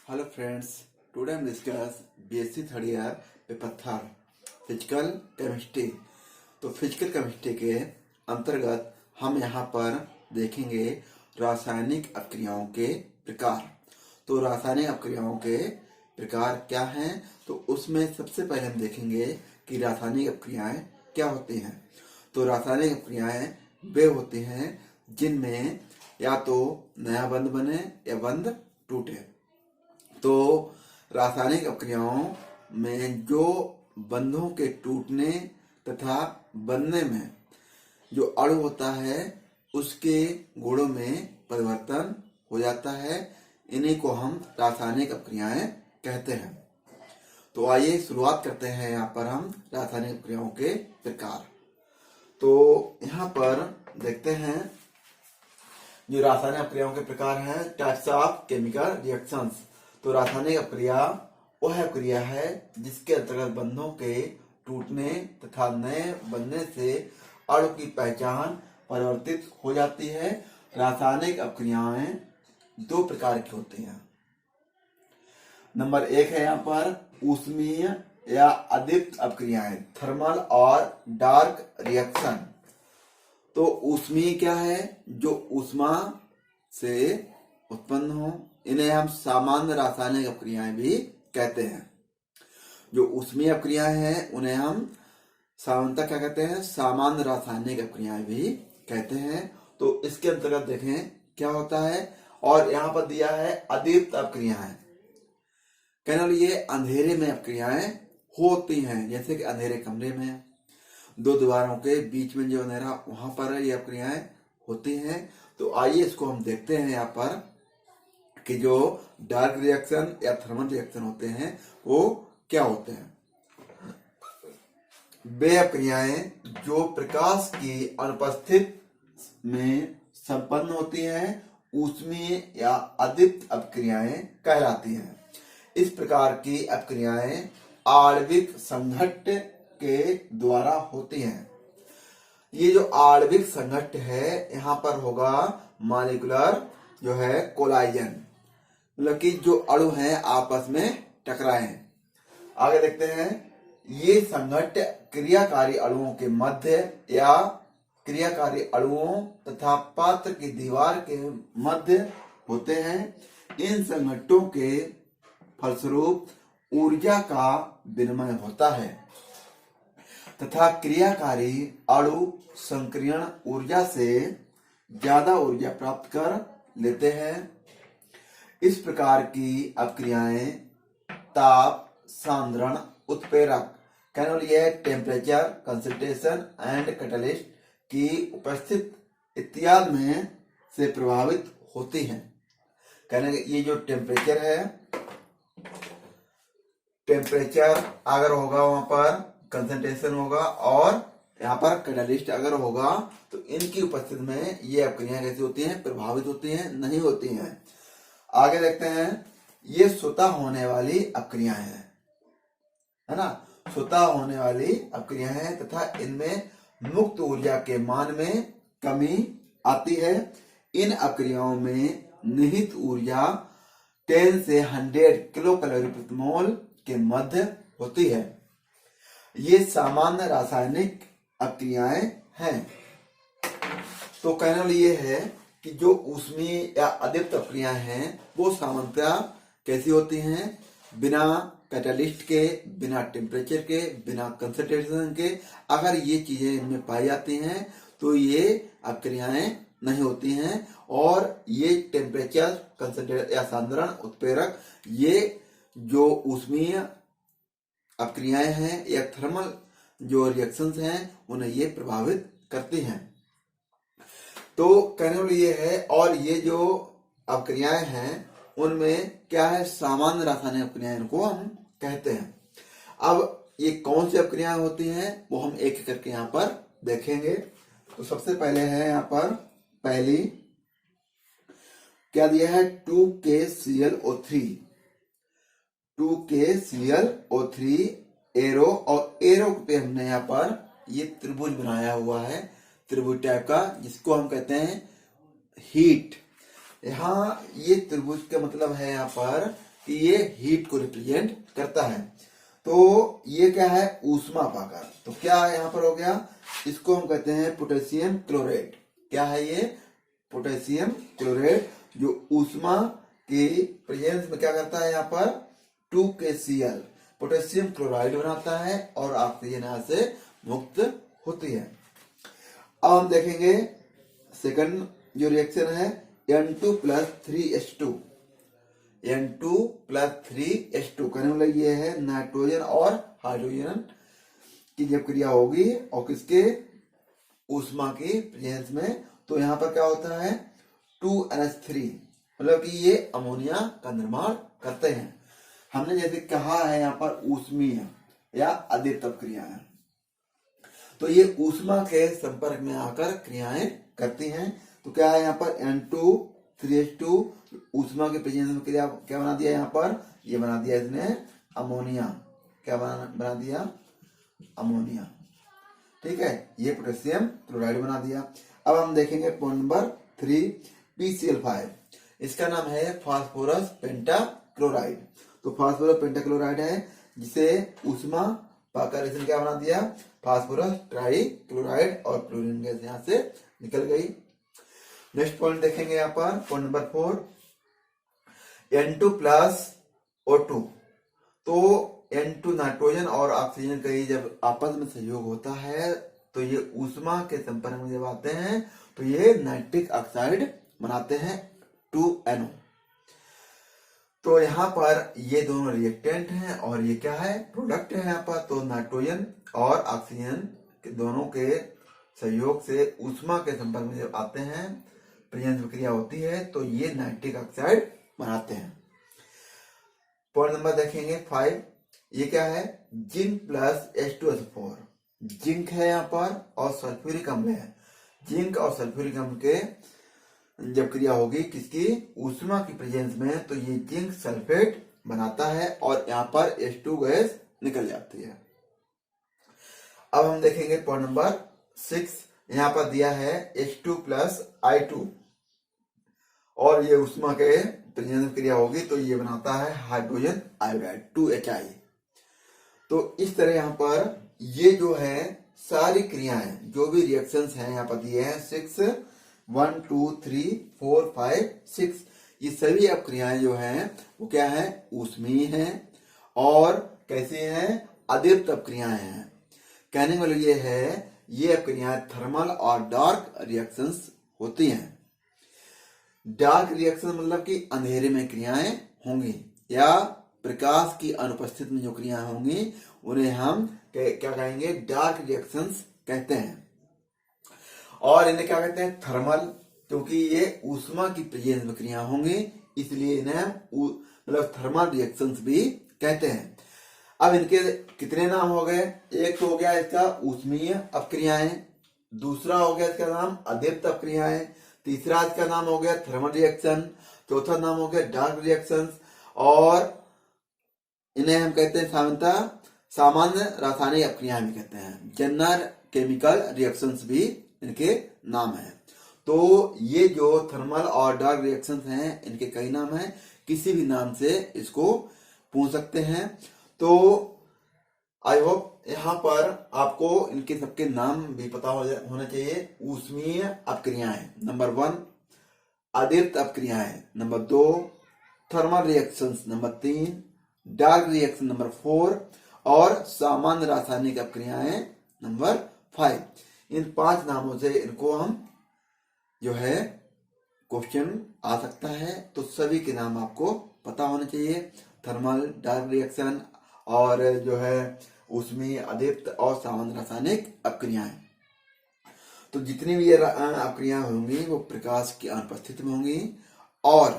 Hello friends, today I'm discuss BSc third year paper third physical chemistry. तो physical chemistry के अंतर्गत हम यहाँ पर देखेंगे रासायनिक अपक्रियाओं के प्रकार। तो रासायनिक अपक्रियाओं के प्रकार क्या हैं, तो उसमें सबसे पहले हम देखेंगे कि रासायनिक अपक्रियाएं क्या होती हैं। तो रासायनिक अपक्रियाएं वे होती हैं जिनमें या तो नया बंध बने या बंध टूटे। तो रासायनिक अपक्रियाओं में जो बंधों के टूटने तथा बनने में जो अणु होता है उसके गुणों में परिवर्तन हो जाता है, इन्हीं को हम रासायनिक अपक्रियाएं कहते हैं। तो आइए शुरुआत करते हैं यहाँ पर हम रासायनिक अपक्रियाओं के प्रकार। तो यहाँ पर देखते हैं जो रासायनिक अपक्रियाओं के प्रकार हैं, टाइप्स ऑफ केमिकल रिएक्शंस। तो रासायनिक अपक्रिया वह अपक्रिया है जिसके अंतर्गत बंधों के टूटने तथा नए बनने से अणु की पहचान परिवर्तित हो जाती है। रासायनिक अपक्रियाएं दो प्रकार की होती हैं। नंबर एक है यहाँ पर ऊष्मीय या अदीप्त अपक्रियाएं, थर्मल और डार्क रिएक्शन। तो ऊष्मीय क्या है, जो ऊष्मा से उत्पन्न हो, इन्हें हम सामान्य रासायनिक अपक्रियाएं भी कहते हैं। जो ऊष्मीय अपक्रियाएं हैं उन्हें हम सामान्यतः क्या कहते हैं, सामान्य रासायनिक अपक्रियाएं भी कहते हैं। तो इसके अंतर्गत देखें क्या होता है, और यहाँ पर दिया है अदीप्त अपक्रियाएं। कहने लिए अंधेरे में अपक्रियाएं होती हैं, जैसे कि अंधेरे कमरे में दो दीवारों के बीच में जो अंधेरा, वहां पर ये अपक्रियाएं होती हैं। तो आइए इसको हम देखते हैं यहाँ पर कि जो डार्क रिएक्शन या थर्मल रिएक्शन होते हैं वो क्या होते हैं। वे अपक्रियाएं जो प्रकाश की अनुपस्थित में संपन्न होती हैं ऊष्मीय या अदीप्त अपक्रियाएं कहलाती हैं। इस प्रकार की अपक्रियाएं आणविक संघट्ट के द्वारा होती हैं। ये जो आणविक संघट्ट है यहाँ पर होगा मॉलिक्यूलर जो है कोलाइजन, मतलब कि जो अणु हैं आपस में टकराए। आगे देखते हैं, ये संघट्ट क्रियाकारी अणुओं के मध्य या क्रियाकारी अणुओं तथा पात्र की दीवार के मध्य होते हैं। इन संघट्टों के फलस्वरूप ऊर्जा का विनिमय होता है तथा क्रियाकारी अणु संक्रियण ऊर्जा से ज्यादा ऊर्जा प्राप्त कर लेते हैं। इस प्रकार की अपक्रियाएं ताप, सांद्रण, उत्प्रेरक, टेम्परेचर, कंसंट्रेशन एंड कैटलिस्ट की उपस्थित इत्यादि में से प्रभावित होती हैं। कहने ये जो टेम्परेचर है, टेम्परेचर अगर होगा वहां पर कंसंट्रेशन होगा, और यहाँ पर कैटलिस्ट अगर होगा, तो इनकी उपस्थिति में ये अपक्रियाएं कैसी होती हैं, प्रभावित होती हैं, नहीं होती हैं। आगे देखते हैं, ये स्वतः होने वाली अपक्रियाएं हैं, है ना, स्वतः होने वाली अपक्रियाएं हैं तथा इनमें मुक्त ऊर्जा के मान में कमी आती है। इन अपक्रियाओं में निहित ऊर्जा 10 से 100 किलो कैलोरी प्रति मोल के मध्य होती है। ये सामान्य रासायनिक अपक्रियाएं हैं। तो कहने लिए है कि जो ऊष्मीय या अदीप्त अपक्रियाएं हैं वो सामान्यतः कैसी होती हैं, बिना कैटलिस्ट के, बिना टेम्परेचर के, बिना कंसंट्रेशन के। अगर ये चीजें इनमें पाई जाती हैं तो ये अपक्रियाएं नहीं होती हैं, और ये टेम्परेचर, कंसंट्रेशन या सांद्रण, उत्प्रेरक, ये जो ऊष्मीय अपक्रियाएं हैं या थर्मल जो रिएक्शंस हैं उन्हें ये प्रभावित करती हैं। तो कहने लिए है, और ये जो अपक्रियाएं हैं उनमें क्या है, सामान्य रासायनिक अपक्रियाएं इनको हम कहते हैं। अब ये कौन सी अपक्रियाएं होती हैं वो हम एक एक करके यहाँ पर देखेंगे। तो सबसे पहले है यहाँ पर पहली क्या दिया है, 2KClO3 एरो, और एरो पे हमने यहाँ पर ये त्रिभुज बनाया हुआ है, त्रिभुज टाइप का, जिसको हम कहते हैं हीट। यहाँ ये त्रिभुज का मतलब है यहाँ पर कि ये हीट को रिप्रेजेंट करता है। तो ये क्या है, ऊष्मापाकर। तो क्या यहाँ पर हो गया, इसको हम कहते हैं पोटेशियम क्लोराइड। क्या है ये, पोटेशियम क्लोराइड, जो ऊष्मा के प्रेजेंस में क्या करता है, यहाँ पर 2KCl पोटेशियम क्लोराइड बनाता है और ऑक्सीजन यहाँ से मुक्त होती है। अब हम देखेंगे सेकंड जो रिएक्शन है, N2 plus 3H2। N2 plus 3H2 कहने वाला ये है नाइट्रोजन और हाइड्रोजन की जब क्रिया होगी और किसके, ऊष्मा की प्रेजेंस में, तो यहाँ पर क्या होता है 2NH3, मतलब कि ये अमोनिया का निर्माण करते हैं। हमने जैसे कहा है यहाँ पर ऊष्मीय या अदितव क्रिया है, तो ये ऊष्मा के संपर्क में आकर क्रियाएं करती हैं। तो क्या है यहाँ पर N2 3H2 ऊष्मा के प्रेजेंस में क्रिया क्या बना दिया, यहाँ पर ये बना दिया इसने अमोनिया। क्या बना दिया, अमोनिया। ठीक है, ये पोटेशियम क्लोराइड बना दिया। अब हम देखेंगे पॉइंट नंबर 3 PCl5। इसका नाम है फास्फोरस पेंटाक्लोराइड। तो फास्फोरस पेंटाक्लोराइड है जिसे ऊष्मा पाकर इसने क्या बना दिया, फास्फोरस ट्राइक्लोराइड, और क्लोरीन गैस यहाँ से निकल गई। नेक्स्ट पॉइंट देखेंगे यहाँ पर point number 4 N2 plus O2। तो N2 नाइट्रोजन और ऑक्सीजन का ये जब आपस में सहयोग होता है तो ये ऊष्मा के संपर्क में जब आते हैं तो ये नाइट्रिक ऑक्साइड बनाते हैं 2NO। तो यहाँ पर ये दोनों रिएक्टेंट हैं और ये क्या है, प्रोडक्ट है यहाँ पर। तो नाइट्रोजन और ऑक्सीजन के दोनों के सहयोग से ऊष्मा के संपर्क में जब आते हैं, प्रेजेंस में क्रिया होती है, तो ये नाइट्रिक ऑक्साइड बनाते हैं। पॉइंट नंबर देखेंगे 5। ये क्या है, जिंक प्लस H2SO4। जिंक है यहाँ पर और सल्फ्यूरिक अम्ल है। जिंक और सल्फ्यूरिक अम्ल के जब क्रिया होगी किसकी, ऊष्मा की प्रेजेंस में, तो ये जिंक सल्फेट बनाता है और यहाँ पर H2 गैस निकल जाती है। अब हम देखेंगे पॉइंट नंबर 6। यहाँ पर दिया है H2 प्लस I2 और ये ऊष्मा के प्रेजेंस में क्रिया होगी तो ये बनाता है हाइड्रोजन आयोडाइड 2HI। तो इस तरह यहाँ पर ये जो है सारी क्रियाएं, जो भी रिएक्शंस हैं यहाँ पर दिए हैं 6, 1 2 3 4 5 6, ये सभी अब क्रियाएं जो हैं वो क्या है, ऊष्मीय हैं और कैसी हैं, अदीप्त क्रियाएं हैं। कहने वाला ये है, ये क्रियाएं थर्मल और डार्क रिएक्शंस होती हैं। डार्क रिएक्शन मतलब कि अंधेरे में क्रियाएं होंगी या प्रकाश की अनुपस्थिति में जो क्रियाएं होंगी उन्हें हम क्या कहेंगे, डार्क रिएक्शंस कहते हैं। और इन्हें क्या कहते हैं, थर्मल, क्योंकि ये ऊष्मा की प्रेजेंस में क्रिया होंगी इसलिए इन्हें मतलब थर्मल रिएक्शंस भी कहते हैं। अब इनके कितने नाम हो गए, एक तो हो गया इसका ऊष्मीय अपक्रियाएं, दूसरा हो गया इसका नाम अदीप्त अपक्रियाएं, तीसरा इसका नाम हो गया थर्मल रिएक्शन, चौथा नाम हो गया डार्क रिएक्शंस, और इन्हें हम कहते हैं सामान्यतः सामान्य रासायनिक अपक्रियाएं भी कहते हैं। जनरल केमिकल रिएक्शंस भी इनके नाम है। तो ये जो थर्मल और डार्क रिएक्शंस हैं इनके कई नाम हैं, किसी भी नाम से इसको पूछ सकते हैं। तो आई होप यहाँ पर आपको इनके सबके नाम भी पता होना चाहिए। ऊष्मीय अपक्रियाएं नंबर 1, अदीप्त अपक्रियाएं number 2, thermal reactions number 3, dark reaction number 4 और सामान्य रासायनिक अपक्रियाएं नंबर 5। इन 5 नामों से इनको हम जो है क्वेश्चन आ सकता है, तो सभी के नाम आपको पता होने चाहिए। थर्मल, डार्क रिएक्शन और जो है उसमें अदीप्त और सामान्य रासायनिक अपक्रियाएं। तो जितनी भी ये अपक्रियाएं होंगी वो प्रकाश की अनुपस्थिति में होंगी और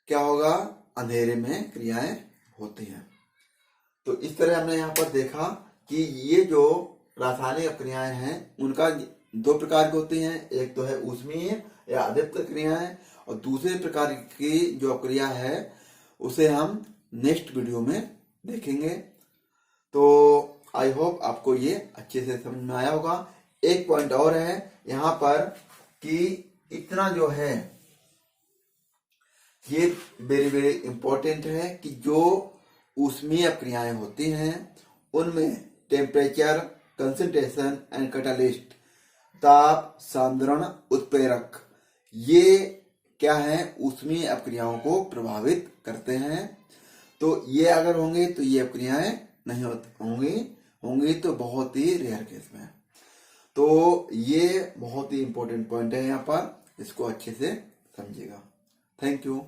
क्या होगा, अंधेरे में क्रियाएं होती हैं। तो इस तरह हमने यहाँ पर देखा कि ये जो रासायनिक अपक्रियाएं हैं उनका 2 प्रकार की होती हैं। एक तो है ऊष्मीय या अदीप्त क्रियाएं और दूसरे प्रकार की जो अपक्रिया है उसे हम नेक्स्ट वीडियो में देखेंगे। तो आई होप आपको ये अच्छे से समझ में आया होगा। एक पॉइंट और है यहाँ पर कि इतना जो है ये वेरी वेरी इंपॉर्टेंट है कि जो ऊष्मीय अपक्रियाएं होती हैं उनमें टेम्परेचर, कंसंट्रेशन एंड कैटालिस्ट, ताप, सांद्रण, उत्प्रेरक, ये क्या है, ऊष्मीय अपक्रियाओं को प्रभावित करते हैं। तो ये अगर होंगे तो ये अपक्रियाएं नहीं होंगी तो बहुत ही रेयर केस में। तो ये बहुत ही इंपॉर्टेंट पॉइंट है यहाँ पर, इसको अच्छे से समझिएगा। Thank you.